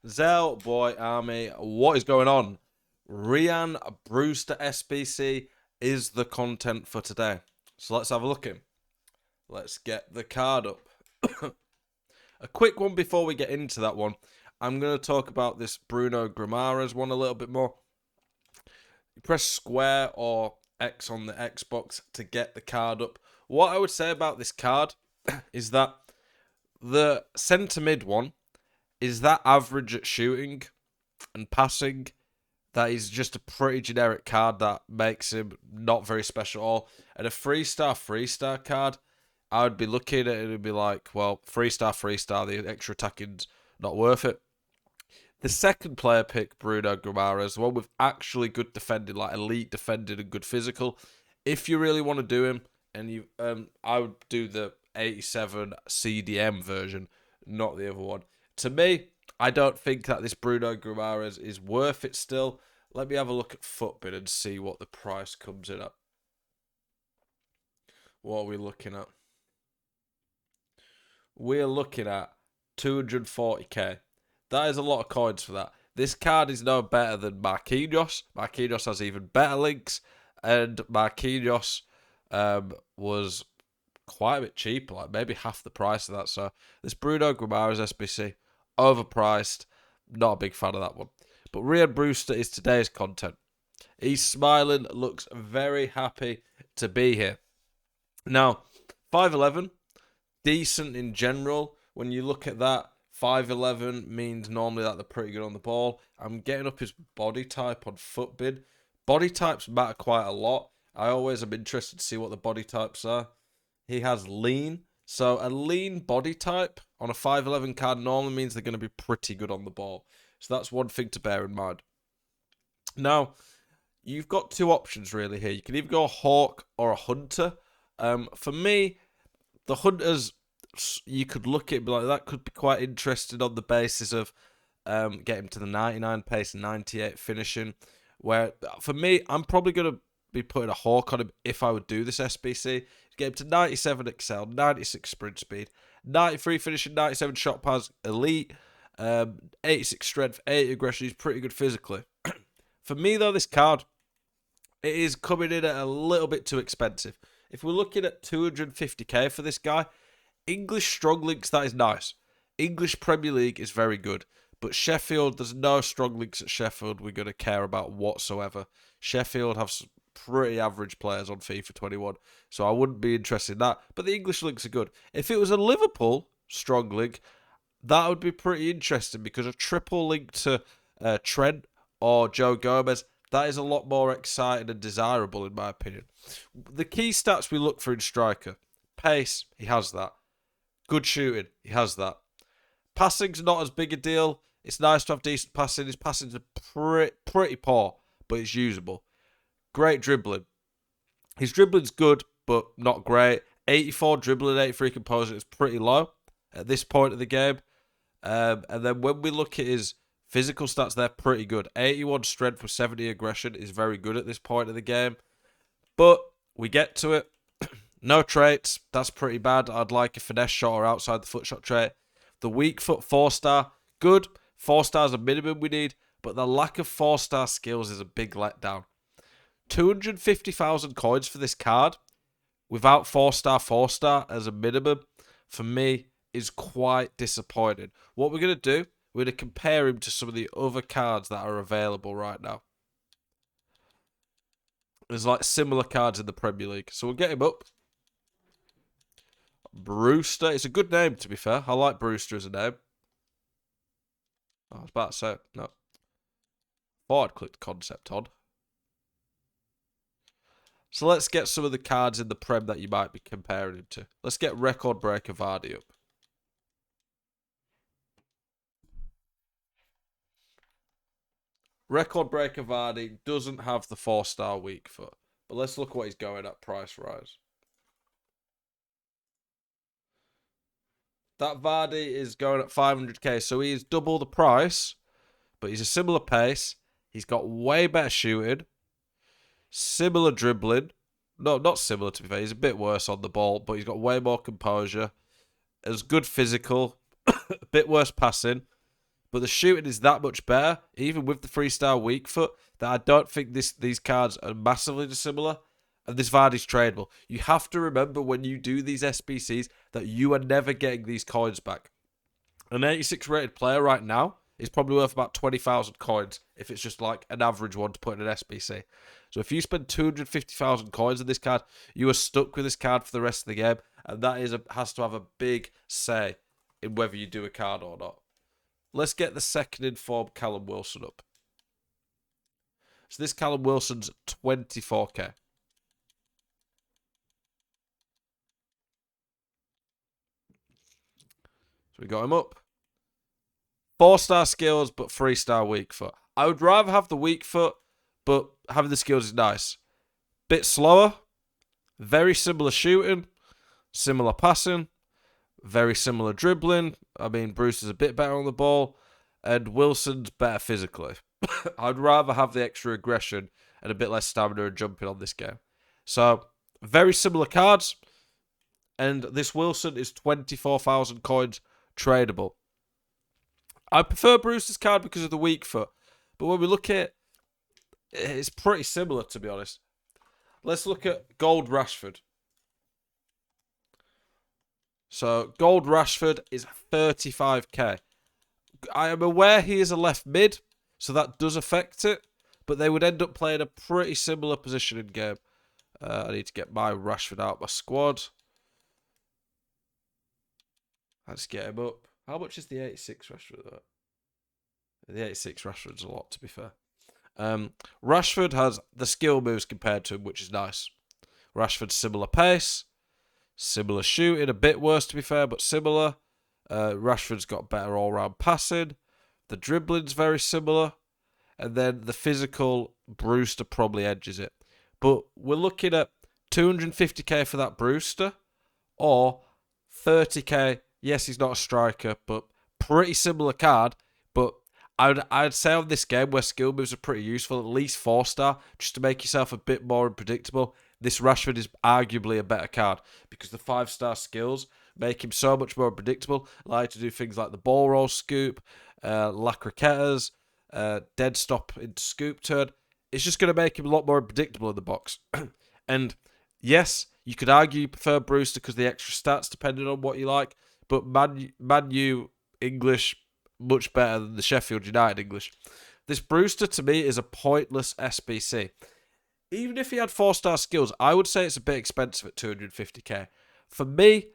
Zell Boy Army, what is going on? Rhian Brewster SBC is the content for today. So let's have a look at him. Let's get the card up. A quick one before we get into that one. I'm going to talk about this Bruno Guimaraes one a little bit more. You press square or X on the Xbox to get the card up. What I would say about this card is that the centre mid one is that average at shooting and passing. That is just a pretty generic card that makes him not very special at all. And a 3-star card, I would be looking at it and be like, well, 3-star, the extra attacking's not worth it. The second player pick, Bruno Guimaraes, the one with actually good defending, like elite defending and good physical. If you really want to do him, and you, I would do the 87 CDM version, not the other one. To me, I don't think that this Bruno Guimaraes is worth it still. Let me have a look at Footbin and see what the price comes in at. What are we looking at? We're looking at 240k. That is a lot of coins for that. This card is no better than Marquinhos. Marquinhos has even better links. And Marquinhos was quite a bit cheaper, like maybe half the price of that. So this Bruno Guimaraes SBC, overpriced. Not a big fan of that one. But Rhian Brewster is today's content. He's smiling, looks very happy to be here. Now, 5'11", decent in general. When you look at that, 5'11" means normally that they're pretty good on the ball. I'm getting up his body type on Footbin. Body types matter quite a lot. I always am interested to see what the body types are. He has lean. So a lean body type on a 5'11" card normally means they're going to be pretty good on the ball. So that's one thing to bear in mind. Now, you've got two options really here. You can either go a Hawk or a Hunter. For me, the Hunters, you could look at it and be like, that could be quite interesting on the basis of getting to the 99 pace, 98 finishing. Where, for me, I'm probably going to be putting a Hawk on him if I would do this SBC. Get him to 97 excel, 96 sprint speed, 93 finishing, 97 shot pass, elite, 86 strength, 80 aggression. He's pretty good physically. For me, though, this card, it is coming in at a little bit too expensive. If we're looking at 250k for this guy, English strong links, that is nice. English Premier League is very good. But Sheffield, there's no strong links at Sheffield we're going to care about whatsoever. Sheffield have some pretty average players on FIFA 21, so I wouldn't be interested in that. But the English links are good. If it was a Liverpool strong link, that would be pretty interesting because a triple link to Trent or Joe Gomez, that is a lot more exciting and desirable in my opinion. The key stats we look for in striker: pace, he has that. Good shooting, he has that. Passing's not as big a deal. It's nice to have decent passing. His passing's pretty poor, but it's usable. Great dribbling. His dribbling's good, but not great. 84 dribbling, 83 composure is pretty low at this point of the game. And then when we look at his physical stats, they're pretty good. 81 strength with 70 aggression is very good at this point of the game. But we get to it. No traits. That's pretty bad. I'd like a finesse shot or outside the foot shot trait. The weak foot 4-star, good. 4 stars a minimum we need, but the lack of 4-star skills is a big letdown. 250,000 coins for this card without 4-star as a minimum, for me, is quite disappointing. What we're going to do, we're going to compare him to some of the other cards that are available right now. There's like similar cards in the Premier League. So we'll get him up. Brewster. It's a good name, to be fair. I like Brewster as a name. I was about to say, no. Thought I'd clicked concept on. So let's get some of the cards in the Prem that you might be comparing him to. Let's get Record Breaker Vardy up. Record Breaker Vardy doesn't have the 4-star weak foot. But let's look what he's going at price rise. That Vardy is going at 500k, so he is double the price, but he's a similar pace. He's got way better shooting, similar dribbling. No, not similar to be fair. He's a bit worse on the ball, but he's got way more composure. As good physical, a bit worse passing, But the shooting is that much better, even with the 3-star weak foot, that I don't think these cards are massively dissimilar. And this Vardy's tradable. You have to remember when you do these SBCs that you are never getting these coins back. An 86 rated player right now is probably worth about 20,000 coins if it's just like an average one to put in an SBC. So if you spend 250,000 coins on this card, you are stuck with this card for the rest of the game. And that has to have a big say in whether you do a card or not. Let's get the second informed Callum Wilson up. So this Callum Wilson's 24k. So we got him up. 4-star skills, but 3-star weak foot. I would rather have the weak foot, but having the skills is nice. Bit slower. Very similar shooting. Similar passing. Very similar dribbling. I mean, Brewster's a bit better on the ball. And Wilson's better physically. I'd rather have the extra aggression and a bit less stamina and jumping on this game. So, very similar cards. And this Wilson is 24,000 coins tradable. I prefer Brewster's card because of the weak foot. But when we look at it, it's pretty similar, to be honest. Let's look at Gold Rashford. So, Gold Rashford is 35k. I am aware he is a left mid, so that does affect it. But they would end up playing a pretty similar position in game. I need to get my Rashford out of my squad. Let's get him up. How much is the 86 Rashford, though? The 86 Rashford's a lot, to be fair. Rashford has the skill moves compared to him, which is nice. Rashford's similar pace, similar shooting, a bit worse, to be fair, but similar. Rashford's got better all-round passing. The dribbling's very similar. And then the physical, Brewster probably edges it. But we're looking at 250k for that Brewster, or 30k. Yes, he's not a striker, but pretty similar card. But I'd say on this game where skill moves are pretty useful, at least 4-star, just to make yourself a bit more unpredictable. This Rashford is arguably a better card because the 5-star skills make him so much more predictable. Allow you to do things like the ball roll scoop, La Croquetas, dead stop into scoop turn. It's just going to make him a lot more predictable in the box. And yes, you could argue you prefer Brewster because the extra stats, depending on what you like. But Man U English, much better than the Sheffield United English. This Brewster, to me, is a pointless SBC. Even if he had 4-star skills, I would say it's a bit expensive at 250k. For me,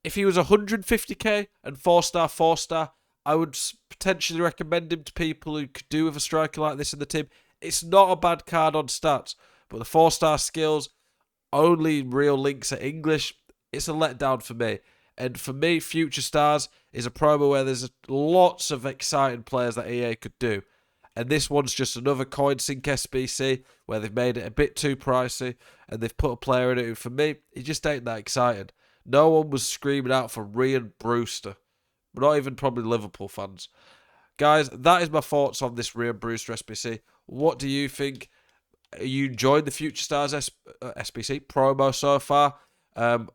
if he was 150k and 4-star, 4-star, I would potentially recommend him to people who could do with a striker like this in the team. It's not a bad card on stats, but the 4-star skills, only real links are English. It's a letdown for me. And for me, Future Stars is a promo where there's lots of exciting players that EA could do. And this one's just another coin sink SBC where they've made it a bit too pricey and they've put a player in it who, for me, he just ain't that exciting. No one was screaming out for Rhian Brewster. Not even probably Liverpool fans. Guys, that is my thoughts on this Rhian Brewster SBC. What do you think? Are you enjoying the Future Stars SBC promo so far?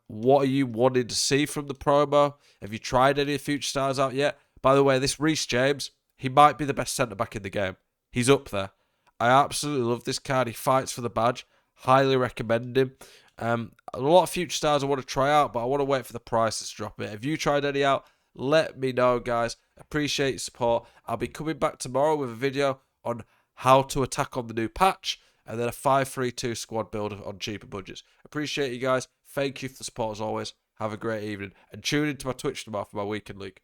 What are you wanting to see from the promo? Have you tried any of the Future Stars out yet? By the way, this Reece James, he might be the best centre-back in the game. He's up there. I absolutely love this card. He fights for the badge. Highly recommend him. A lot of Future Stars I want to try out, but I want to wait for the prices to drop a bit. Have you tried any out? Let me know, guys. Appreciate your support. I'll be coming back tomorrow with a video on how to attack on the new patch, and then a 5-3-2 squad builder on cheaper budgets. Appreciate you guys. Thank you for the support as always. Have a great evening. And tune into my Twitch tomorrow for my weekend league.